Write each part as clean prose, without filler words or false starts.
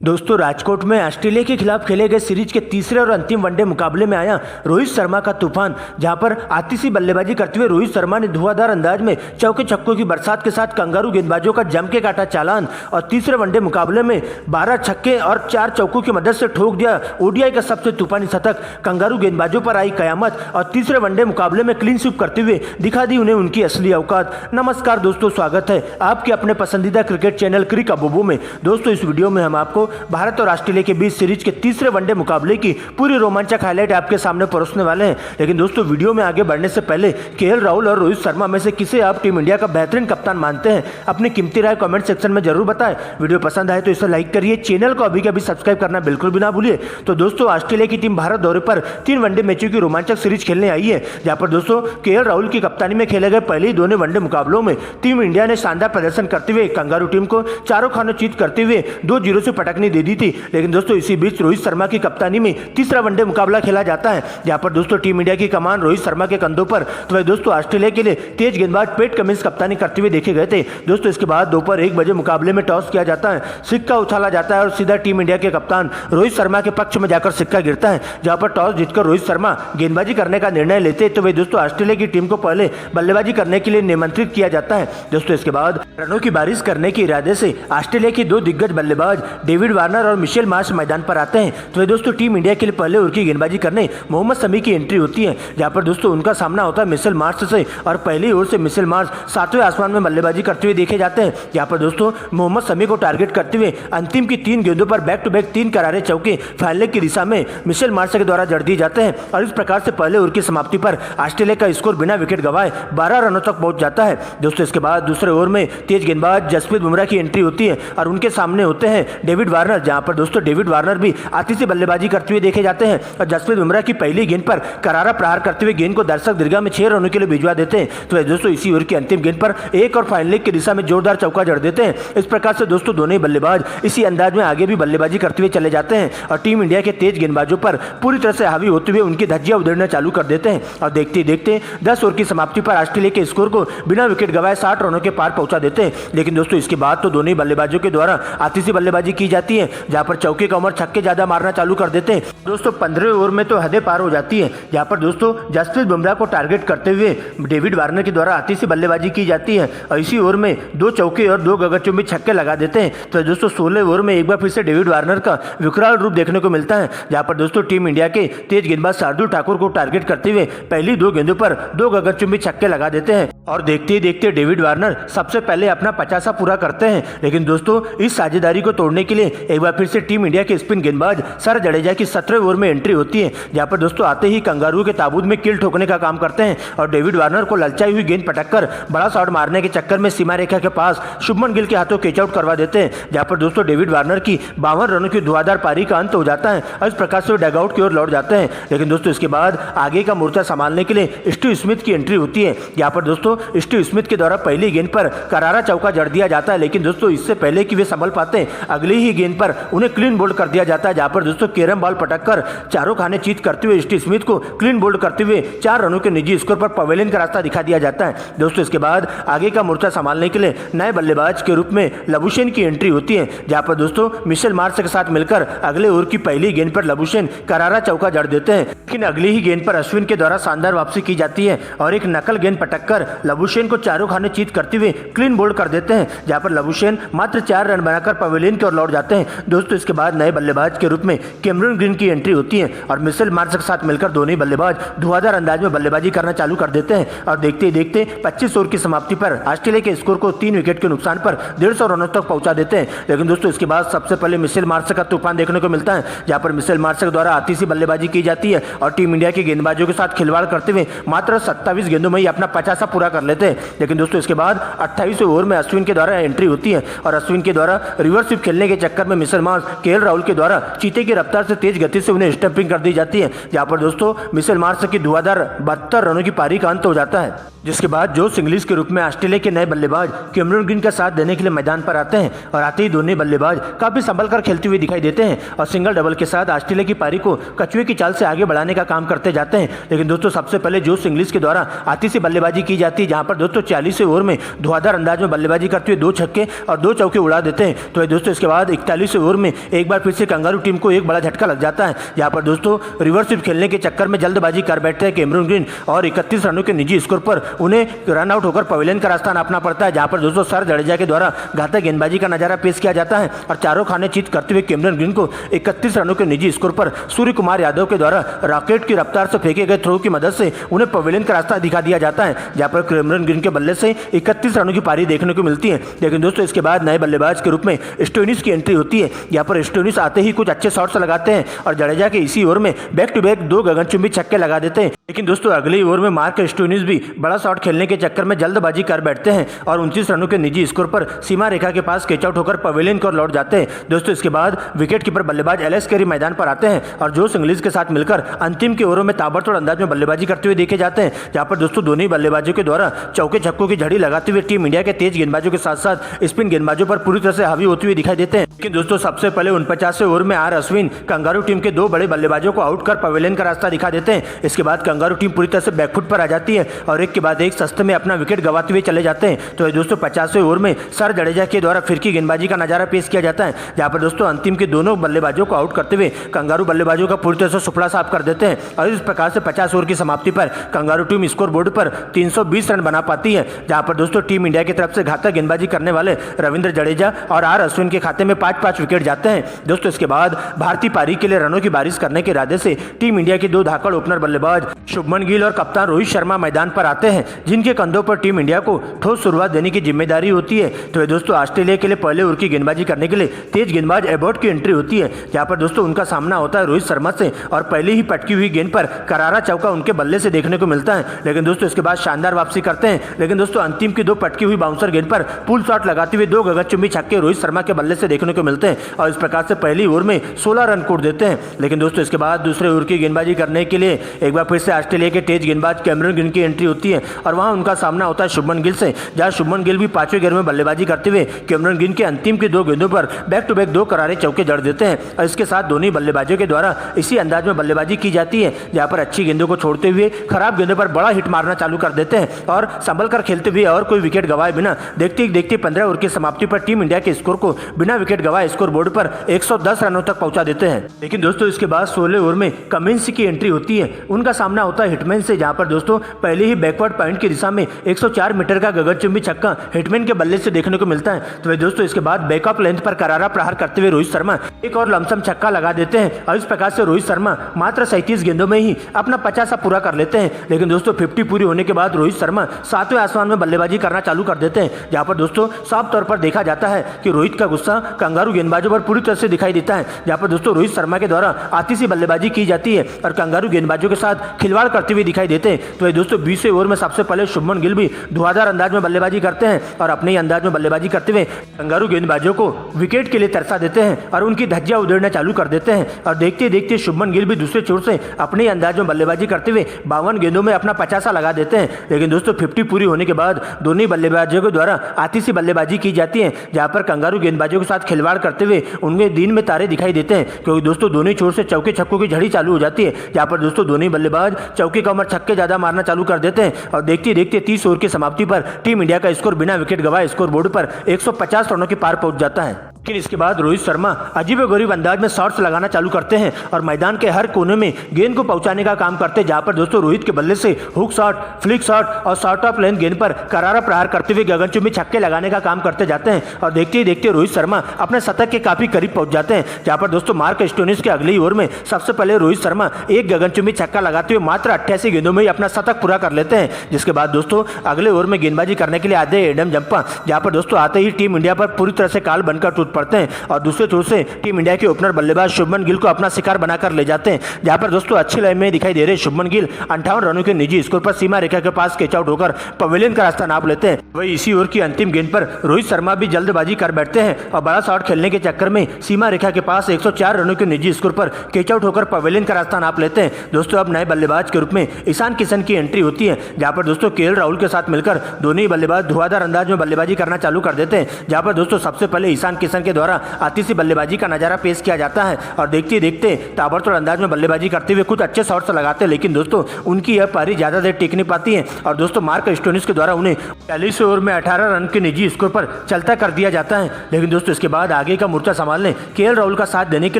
दोस्तों राजकोट में ऑस्ट्रेलिया के खिलाफ खेले गए सीरीज के तीसरे और अंतिम वनडे मुकाबले में आया रोहित शर्मा का तूफान, जहां पर आतिशी बल्लेबाजी करते हुए रोहित शर्मा ने धुआंधार अंदाज में चौके छक्कों की बरसात के साथ कंगारू गेंदबाजों का जम के काटा चालान और तीसरे वनडे मुकाबले में 12 छक्के और 4 चौकों की मदद से ठोक दिया ओडीआई का सबसे तूफानी शतक। कंगारू गेंदबाजों पर आई कयामत और तीसरे वनडे मुकाबले में क्लीन स्वीप करते हुए दिखा दी उन्हें उनकी असली औकात। नमस्कार दोस्तों, स्वागत है आपके अपने पसंदीदा क्रिकेट चैनल क्रिक अबूबू में। दोस्तों इस वीडियो में हम आपको भारत और ऑस्ट्रेलिया के बीच सीरीज के तीसरे वनडे मुकाबले की पूरी रोमांचक हाईलाइट आपके सामने परोसने वाले हैं। लेकिन दोस्तों वीडियो में आगे बढ़ने से पहले केएल राहुल और रोहित शर्मा में से किसे आप टीम इंडिया का बेहतरीन कप्तान मानते हैं, अपनी कीमती राय कमेंट सेक्शन में जरूर बताएं। वीडियो पसंद आए तो इसे लाइक करिए, चैनल को अभी के अभी सब्सक्राइब करना बिल्कुल भी ना भूलिए। तो दोस्तों ऑस्ट्रेलिया की टीम भारत दौरे पर 3 वनडे मैचों की रोमांचक सीरीज खेलने आई है, जहां पर दोस्तों केएल राहुल की कप्तानी में खेले गए पहले ही दोनों वनडे मुकाबलों में टीम इंडिया ने शानदार प्रदर्शन करते हुए कंगारू टीम को चारों खानों जीत करते हुए 2-0 से पटकनी दे दी थी। लेकिन दोस्तों इसी बीच रोहित शर्मा की कप्तानी में तीसरा वनडे मुकाबला खेला जाता है, जहां पर दोस्तों टीम इंडिया की कमान रोहित शर्मा के कंधों पर तो वह दोस्तों ऑस्ट्रेलिया के लिए तेज गेंदबाज पैट कमिंस कप्तानी करते हुए देखे गए थे। दोस्तों इसके बाद दोपहर 1 बजे मुकाबले में टॉस किया जाता है, सिक्का उछाला जाता है और सीधा टीम इंडिया के कप्तान रोहित शर्मा के पक्ष में जाकर सिक्का गिरता है, जहां पर टॉस जीतकर रोहित शर्मा गेंदबाजी करने का निर्णय लेते तो वह दोस्तों ऑस्ट्रेलिया की टीम को पहले बल्लेबाजी करने के लिए निमंत्रित किया जाता है। दोस्तों इसके बाद रनों की बारिश करने के इरादे से ऑस्ट्रेलिया के 2 दिग्गज बल्लेबाज डेविड वार्नर और मिशेल मार्श मैदान पर आते हैं। तो दोस्तों टीम इंडिया के लिए पहले ओवर की गेंदबाजी करने मोहम्मद शमी की एंट्री होती है, जहां पर दोस्तों उनका सामना होता है मिशेल मार्श से और पहली ओवर से मिशेल मार्श 7वें आसमान में बल्लेबाजी करते हुए देखे जाते हैं, जहां पर दोस्तों मोहम्मद शमी को टारगेट करते हुए अंतिम की 3 गेंदों पर बैक टू बैक 3 करारे चौके फैलने की दिशा में मिशेल मार्श के द्वारा जड़ दिए जाते हैं और इस प्रकार से पहले ओवर की समाप्ति पर ऑस्ट्रेलिया का स्कोर बिना विकेट गंवाए 12 रनों तक पहुंच जाता है। दोस्तों इसके बाद दूसरे ओवर में तेज गेंदबाज जसप्रीत बुमराह की एंट्री होती है और उनके सामने होते हैं डेविड वार्नर, जहां पर दोस्तों डेविड वार्नर भी आतिशी बल्लेबाजी करते हुए देखे जाते हैं और जसप्रीत बुमराह की पहली गेंद पर करारा प्रहार करते हुए गेंद को दर्शक दीर्घा में 6 रनों के लिए भिजवा देते हैं। तो दोस्तों इसी ओवर की अंतिम गेंद पर एक और फाइनल लेग की दिशा में जोरदार चौका जड़ देते हैं। इस प्रकार से दोस्तों दोनों ही बल्लेबाज इसी अंदाज में आगे भी बल्लेबाजी करते हुए चले जाते हैं और टीम इंडिया के तेज गेंदबाजों पर पूरी तरह से हावी होते हुए उनकी धज्जियां उधेड़ना चालू कर देते हैं और देखते ही देखते 10 ओवर की समाप्ति पर ऑस्ट्रेलिया के स्कोर को बिना विकेट गंवाए 60 रनों के पार पहुंचा देते हैं। लेकिन दोस्तों इसके बाद तो दोनों ही बल्लेबाजों के द्वारा आतिशी बल्लेबाजी की जाती है, जहां पर चौके का उम्र छक्के ज्यादा मारना चालू कर देते हैं। दोस्तों 15वें ओवर में तो हदें पार हो जाती है, जहां पर दोस्तों जसप्रीत बुमराह को टारगेट करते हुए डेविड वार्नर के द्वारा आतिशी बल्लेबाजी की जाती है और इसी ओवर में 2 चौके और 2 गगनचुंबी छक्के लगा देते हैं। तो दोस्तों 16वें ओवर में एक बार फिर से डेविड वार्नर का विकराल रूप देखने को मिलता है, जहां पर दोस्तों टीम इंडिया के तेज गेंदबाज शार्दुल ठाकुर को टारगेट करते हुए पहली 2 गेंदों पर 2 गगनचुंबी छक्के लगा देते हैं और देखते ही देखते डेविड वार्नर सबसे पहले अपना 50 पूरा करते हैं। लेकिन दोस्तों इस साझेदारी को तोड़ने के लिए एक बार फिर से टीम इंडिया के स्पिन गेंदबाज सर जडेजा की 17वें ओवर में एंट्री होती है, जहां पर दोस्तों आते ही कंगारू के ताबूत में कील ठोकने का काम करते हैं और डेविड वार्नर को ललचाई हुई गेंद पटककर बड़ा शॉट मारने के चक्कर में सीमा रेखा के पास शुभमन गिल के हाथों कैच आउट करवा देते हैं, जहां पर दोस्तों डेविड वार्नर की 52 रनों की धुआंधार पारी का अंत हो जाता है और इस प्रकार से डगआउट की ओर लौट जाते हैं। लेकिन दोस्तों इसके बाद आगे का मोर्चा संभालने के लिए स्टीव स्मिथ की एंट्री होती है, जहां पर दोस्तों स्टीव स्मिथ के द्वारा पहली गेंद पर करारा चौका जड़ दिया जाता है। लेकिन दोस्तों इससे पहले कि वे संभल पाते हैं अगली ही गेंद पर उन्हें क्लीन बोल्ड कर दिया जाता है, जहां पर दोस्तों कैरम बॉल पटककर चारों खाने चीत करते हुए स्टीव स्मिथ को क्लीन बोल्ड करते हुए 4 रनों के निजी स्कोर पर पवेलियन का रास्ता दिखा दिया जाता है। दोस्तों इसके बाद आगे का मोर्चा संभालने के लिए नए बल्लेबाज के रूप में लबुशेन की एंट्री होती है, जहां पर दोस्तों मिशेल मार्श के साथ मिलकर अगले ओवर की पहली गेंद पर लबुशेन करारा चौका जड़ देते हैं। लेकिन अगली ही गेंद पर अश्विन के द्वारा शानदार वापसी की जाती है और एक नकल गेंद पटककर लबुशेन को चारों खाने चीत करते हुए क्लीन बोल्ड कर देते हैं, जहां पर लबुशेन मात्र 4 रन बनाकर पवेलियन की ओर लौट जाते हैं। दोस्तों इसके बाद नए बल्लेबाज के रूप में कैमरन ग्रीन की एंट्री होती है और मिशेल मार्श के साथ मिलकर दोनों ही बल्लेबाज धुआंधार अंदाज में बल्लेबाजी करना चालू कर देते हैं और देखते ही देखते 25 ओवर की समाप्ति पर ऑस्ट्रेलिया के स्कोर को 3 विकेट के नुकसान पर 150 रनों तक पहुंचा देते हैं। लेकिन दोस्तों इसके बाद सबसे पहले मिशेल मार्श का तूफान देखने को मिलता है, जहां पर मिशेल मार्श के द्वारा आतिशी बल्लेबाजी की जाती है और टीम इंडिया के गेंदबाजों के साथ खिलवाड़ करते हुए मात्र 27 गेंदों में ही अपना 50 पूरा कर लेते हैं। लेकिन दोस्तों इसके बाद 28वें ओवर में अश्विन के द्वारा एंट्री होती है और अश्विन के द्वारा रिवर्स स्वीप खेलने के चक्कर में मिशेल मार्श केएल राहुल के द्वारा चीते की रफ्तार से तेज गति से उन्हें स्टंपिंग कर दी जाती है, जहां पर दोस्तों मिशेल मार्श की धुआंधार 72 रनों की पारी का अंत हो जाता है। जिसके बाद जोश इंग्लिश के रूप में ऑस्ट्रेलिया के नए बल्लेबाज कैमरन ग्रीन का साथ देने के लिए मैदान पर आते हैं और आते ही दोनों बल्लेबाज काफी संभल कर खेलते हुए दिखाई देते हैं और सिंगल डबल के साथ ऑस्ट्रेलिया की पारी को कछुए की चाल से आगे बढ़ाने का काम करते जाते हैं। लेकिन दोस्तों सबसे पहले जोश इंग्लिश के द्वारा आतिशी बल्लेबाजी की जाती जाती है, जहां पर दोस्तों 40वें ओवर में धुआंधार अंदाज में बल्लेबाजी करते हुए 2 छक्के और 2 चौके उड़ा देते हैं। तो दोस्तों इसके बाद 41वें ओवर में एक बार फिर से कंगारू टीम को एक बड़ा झटका लग जाता है, जहां पर दोस्तों रिवर्स स्वीप खेलने के चक्कर में जल्दबाजी कर बैठते हैं कैमरून ग्रीन और 31 रनों के निजी स्कोर पर उन्हें रन आउट होकर पवेलियन का रास्ता नापना पड़ता है, जहां पर दोस्तों सर जडेजा के द्वारा घातक गेंदबाजी का नजारा पेश किया जाता है और चारों खाने चीत करते हुए कैमरून ग्रीन को 31 रनों के निजी स्कोर पर सूर्य कुमार यादव के द्वारा रॉकेट की रफ्तार से फेंके गए थ्रो की मदद से उन्हें पवेलियन का रास्ता दिखा दिया जाता है, जहां पर कैमरून ग्रीन के बल्ले से 31 रनों की पारी देखने को मिलती है। लेकिन दोस्तों इसके बाद नए बल्लेबाज के रूप में स्टोइनिस की एंट्री होती है, यहाँ पर स्टोइनिस आते ही कुछ अच्छे शॉट्स लगाते हैं और जडेजा के इसी ओवर में बैक टू बैक 2 गगनचुंबी छक्के लगा देते हैं। लेकिन दोस्तों अगले ओवर में मार्क स्टोइनिस भी बड़ा शॉट खेलने के चक्कर में जल्दबाजी कर बैठते हैं और 29 रनों के निजी स्कोर पर सीमा रेखा के पास कैच आउट होकर पवेलियन की ओर लौट जाते हैं। दोस्तों इसके बाद विकेट कीपर बल्लेबाज एलेक्स कैरी मैदान पर आते हैं और जोश इंग्लिश के साथ मिलकर अंतिम के ओवरों में ताबड़तोड़ अंदाज में बल्लेबाजी करते हुए देखे जाते हैं, जहां पर दोस्तों दोनों बल्लेबाजों के द्वारा चौके छक्कों की झड़ी लगाते हुए टीम इंडिया के तेज गेंदबाजों के साथ साथ स्पिन गेंदबाजों पर पूरी तरह से हावी होते हुए दिखाई देते हैं। लेकिन दोस्तों सबसे पहले 49वें ओवर में आर अश्विन कंगारू टीम के 2 बड़े बल्लेबाजों को आउट कर पवेलियन का रास्ता दिखा देते हैं। इसके बाद कंगारू टीम पूरी तरह से बैकफुट पर आ जाती है और एक के बाद एक सस्ते में अपना विकेट गंवाते हुए चले जाते हैं। तो दोस्तों 50वें ओवर में सर जडेजा के द्वारा फिरकी गेंदबाजी का नजारा पेश किया जाता है, जहां पर दोस्तों अंतिम के दोनों बल्लेबाजों को आउट करते हुए कंगारू बल्लेबाजों का पूरी तरह से सुपड़ा साफ कर देते हैं और इस प्रकार से 50 ओवर की समाप्ति पर कंगारू टीम स्कोर बोर्ड पर 320 रन बना पाती है, जहां पर दोस्तों टीम इंडिया की तरफ से घातक गेंदबाजी करने वाले रविंद्र जडेजा और आर अश्विन के खाते में 5-5 विकेट जाते हैं। दोस्तों इसके बाद भारतीय पारी के लिए रनों की बारिश करने के इरादे से टीम इंडिया के 2 धाकड़ ओपनर बल्लेबाज शुभमन गिल और कप्तान रोहित शर्मा मैदान पर आते हैं, जिनके कंधों पर टीम इंडिया को ठोस शुरुआत देने की जिम्मेदारी होती है। तो दोस्तों ऑस्ट्रेलिया के लिए पहले ओवर की गेंदबाजी करने के लिए तेज गेंदबाज एबॉट की एंट्री होती है, जहां पर दोस्तों उनका सामना होता है रोहित शर्मा से और पहले ही पटकी हुई गेंद पर करारा चौका उनके बल्ले से देखने को मिलता है। लेकिन दोस्तों इसके बाद शानदार वापसी करते हैं, लेकिन दोस्तों अंतिम की 2 पटकी हुई बाउंसर गेंद पर पुल शॉट लगाते हुए 2 गगनचुंबी छक्के रोहित शर्मा के बल्ले से देखने को मिलते हैं और इस प्रकार से पहली ओवर में 16 रन कोड़ देते हैं। लेकिन दोस्तों इसके बाद दूसरे ओवर की गेंदबाजी करने के लिए एक बार फिर से ऑस्ट्रेलिया के तेज गेंदबाज कैमरून ग्रीन की एंट्री होती है और वहां उनका सामना होता है शुभमन गिल से, जहां शुभमन गिल भी 5वें गेंद में बल्लेबाजी करते हुए कैमरून ग्रीन के अंतिम की 2 गेंदों पर बैक टू बैक 2 करारे चौके जड़ देते हैं और इसके साथ दोनों बल्लेबाजों के द्वारा इसी अंदाज में बल्लेबाजी की जाती है, जहां पर अच्छी गेंदों को छोड़ते हुए खराब गेंदों पर बड़ा हिट मारना चालू कर देते हैं और संभल कर खेलते हुए और कोई विकेट गंवाए बिना देखते 15 ओवर की समाप्ति पर टीम इंडिया के स्कोर को बिना विकेट गंवाए स्कोर बोर्ड पर 110 रनों तक पहुंचा देते हैं। लेकिन दोस्तों इसके बाद 16 ओवर में कमिंस की एंट्री होती है, उनका सामना होता है हिटमैन से, जहां पर दोस्तों पहले ही बैकवर्ड पॉइंट की दिशा में 104 मीटर का गगनचुंबी छक्का हिटमैन के बल्ले से देखने को मिलता है। तो दोस्तों इसके बाद बैकअप लेंथ पर करारा प्रहार करते हुए रोहित शर्मा एक और लमसम छक्का लगा देते हैं और इस प्रकार से रोहित शर्मा मात्र 37 गेंदों में ही अपना 50 पूरा कर लेते हैं। लेकिन दोस्तों 50 पूरी होने के बाद रोहित शर्मा 7वें आसमान में बल्लेबाजी करना चालू कर देते हैं, जहां पर दोस्तों साफ तौर पर देखा जाता है कि रोहित का गुस्सा कंगारू गेंदबाजों पर पूरी तरह से दिखाई देता है, जहां पर दोस्तों रोहित शर्मा के द्वारा आतिशी बल्लेबाजी की जाती है और कंगारू गेंदबाजों के साथ खिलवाड़ करते हुए दिखाई देते हैं। तो दोस्तों 20वें ओवर में सबसे पहले शुभमन गिल भी धुआंधार अंदाज में बल्लेबाजी करते हैं और अपने ही अंदाज में बल्लेबाजी करते हुए कंगारू गेंदबाजों को विकेट के लिए तरसा देते हैं और उनकी धज्जियां उधेड़ना चालू कर देते हैं और देखते देखते शुभमन गिल भी दूसरे छोर से अपने ही अंदाज में बल्लेबाजी करते हुए 52 गेंदों में अपना 50 लगा देते हैं। लेकिन दोस्तों 50 पूरी होने के बाद दोनों बल्लेबाजों के द्वारा आतिशी बल्लेबाजी की जाती है, जहां पर कंगारू गेंदबाजों के साथ खिलवाड़ करते हुए उनमें दिन में तारे दिखाई देते हैं, क्योंकि दोस्तों दोनों छोर से चौके छक्कों की झड़ी चालू हो जाती है, जहां पर दोस्तों दोनों बल्लेबाज चौके का उम्र छक्के ज्यादा मारना चालू कर देते हैं और देखते देखते 30 ओवर की समाप्ति पर टीम इंडिया का स्कोर बिना विकेट गंवाए स्कोर बोर्ड पर 150 रनों के पार पहुंच जाता है। लेकिन इसके बाद रोहित शर्मा अजीबोगरीब अंदाज में शॉट्स लगाना चालू करते हैं और मैदान के हर कोने में गेंद को पहुंचाने का काम करते हैं, जहां पर दोस्तों रोहित के बल्ले से हुक शॉट, फ्लिक शॉट और शॉर्ट ऑफ लेंथ गेंद पर करारा प्रहार करते हुए गगनचुंबी छक्के लगाने का काम करते जाते हैं और देखते ही देखते रोहित शर्मा अपने शतक के काफी करीब पहुंच जाते हैं, जहां पर दोस्तों मार्क स्टोइनिस के अगली ओवर में सबसे पहले रोहित शर्मा एक गगनचुंबी छक्का लगाते हुए मात्र 88 गेंदों में ही अपना शतक पूरा कर लेते हैं। जिसके बाद दोस्तों अगले ओवर में गेंदबाजी करने के लिए आते हैं एडम जंपा, जहां पर दोस्तों आते ही टीम इंडिया पर पूरी तरह से काल बनकर टूट पड़ते हैं और दूसरे छोर से टीम इंडिया के ओपनर बल्लेबाज शुभमन गिल को अपना शिकार बनाकर ले जाते हैं, जहां पर दोस्तों अच्छी लाइन में दिखाई दे रहे शुभमन गिल 58 रनों के निजी स्कोर पर सीमा रेखा के पास कैच आउट होकर पवेलियन का रास्ता नाप लेते हैं। वही इसी ओवर की अंतिम गेंद पर रोहित शर्मा भी जल्दबाजी कर बैठते हैं और बड़ा शॉट खेलने के चक्कर में सीमा रेखा के पास 104 रनों के निजी स्कोर पर कैच आउट होकर पवेलियन का रास्ता नाप लेते हैं। दोस्तों अब नए बल्लेबाज के रूप में ईशान किशन की एंट्री होती है, जहां पर दोस्तों केएल राहुल के साथ मिलकर दोनों ही बल्लेबाज धुआंधार अंदाज में बल्लेबाजी करना चालू कर देते हैं, जहां पर दोस्तों सबसे पहले ईशान किशन पाकिस्तान के द्वारा आतिशी बल्लेबाजी का नजारा पेश किया जाता है और देखते देखते ताबड़तोड़ अंदाज में बल्लेबाजी करते हुए कुछ अच्छे शॉट्स लगाते हैं, लेकिन दोस्तों उनकी यह पारी ज्यादा देर टिक नहीं पाती है और दोस्तों मार्क स्टोनिस के द्वारा उन्हें 40 ओवर में 18 रन के निजी स्कोर पर चलता कर दिया जाता है। लेकिन दोस्तों इसके बाद आगे का मोर्चा संभालने केएल राहुल का साथ देने के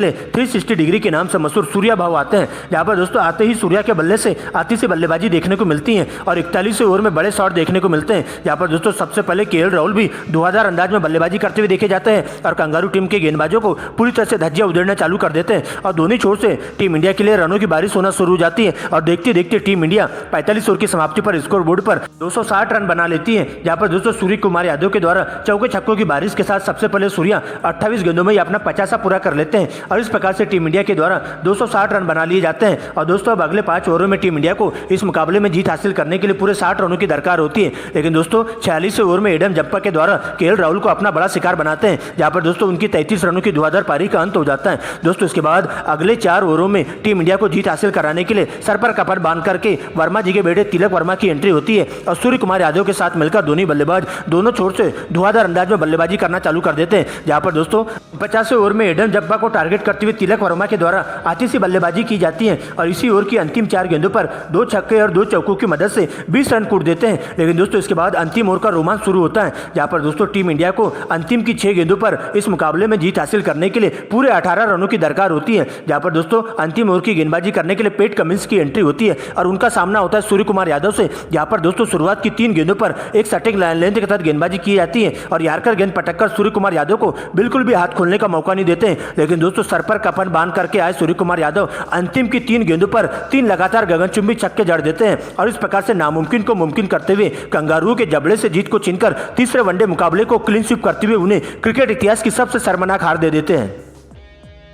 लिए 360 डिग्री के नाम से मशहूर सूर्या भाऊ आते हैं, जहां पर दोस्तों आते ही सूर्या के बल्ले से आतिशी बल्लेबाजी देखने को मिलती है और 41 ओवर में बड़े शॉट देखने को मिलते हैं, जहां पर दोस्तों सबसे पहले केएल राहुल भी धुआंधार अंदाज में बल्लेबाजी करते हुए देखे जाते हैं और कंगारू टीम के गेंदबाजों को पूरी तरह से धज्जियां उधेड़ना चालू कर देते हैं और दोनों छोर से टीम इंडिया के लिए रनों की बारिश होना शुरू हो जाती है और देखते देखते टीम इंडिया 45 ओवर की समाप्ति पर स्कोर बोर्ड पर 260 रन बना लेती है, जहां पर दोस्तों सूर्य कुमार यादव के द्वारा चौके छक्कों की बारिश के साथ सबसे पहले सूर्या 28 गेंदों में ही अपना 50 पूरा कर लेते हैं और इस प्रकार से टीम इंडिया के द्वारा 260 रन बना लिए जाते हैं और दोस्तों अब अगले 5 ओवरों में टीम इंडिया को इस मुकाबले में जीत हासिल करने के लिए पूरे 60 रनों की दरकार होती है। लेकिन दोस्तों 46 ओवर में एडम जप्पा के द्वारा केएल राहुल को अपना बड़ा शिकार बनाते हैं, जहां पर दोस्तों उनकी 33 रनों की धुआंधार पारी का अंत हो जाता है। दोस्तों इसके बाद अगले 4 ओवरों में टीम इंडिया को जीत हासिल कराने के लिए सर पर कपड़ बांध करके वर्मा जी के बेटे तिलक वर्मा की एंट्री होती है और सूर्य कुमार यादव के साथ मिलकर दोनों बल्लेबाज दोनों छोर से धुआंधार अंदाज में बल्लेबाजी करना चालू कर देते हैं, जहां पर दोस्तों 50 ओवर में एडम जप्पा को टारगेट करते हुए तिलक वर्मा के द्वारा आतिशी बल्लेबाजी की जाती है और इसी ओवर की अंतिम 4 गेंदों पर 2 छक्के और 2 चौकों की मदद से 20 रन कूट देते हैं। लेकिन दोस्तों इसके बाद अंतिम ओवर का रोमांच शुरू होता है, जहां पर दोस्तों टीम इंडिया को अंतिम की 6 गेंदों पर इस मुकाबले में जीत हासिल करने के लिए पूरे 18 रनों की दरकार होती है, जहां पर दोस्तों अंतिम ओवर की गेंदबाजी करने के लिए पेट कमिंस की एंट्री होती है और उनका सामना होता है सूर्य कुमार यादव से, जहां पर दोस्तों शुरुआत की 3 गेंदों पर एक सटीक लेंथ के साथ गेंदबाजी की जाती है और यार्कर गेंद पटककर सूर्य कुमार यादव को बिल्कुल भी हाथ खोलने का मौका नहीं देते हैं। लेकिन दोस्तों सर पर कफन बांध करके आए सूर्य कुमार यादव अंतिम की 3 गेंदों पर 3 लगातार गगनचुंबी छक्के जड़ देते हैं और इस प्रकार से नामुमकिन को मुमकिन करते हुए कंगारू के जबड़े से जीत को छीनकर तीसरे वनडे मुकाबले को क्लीन स्वीप करते हुए उन्हें क्रिकेट इतिहास की सबसे शर्मनाक हार दे देते हैं।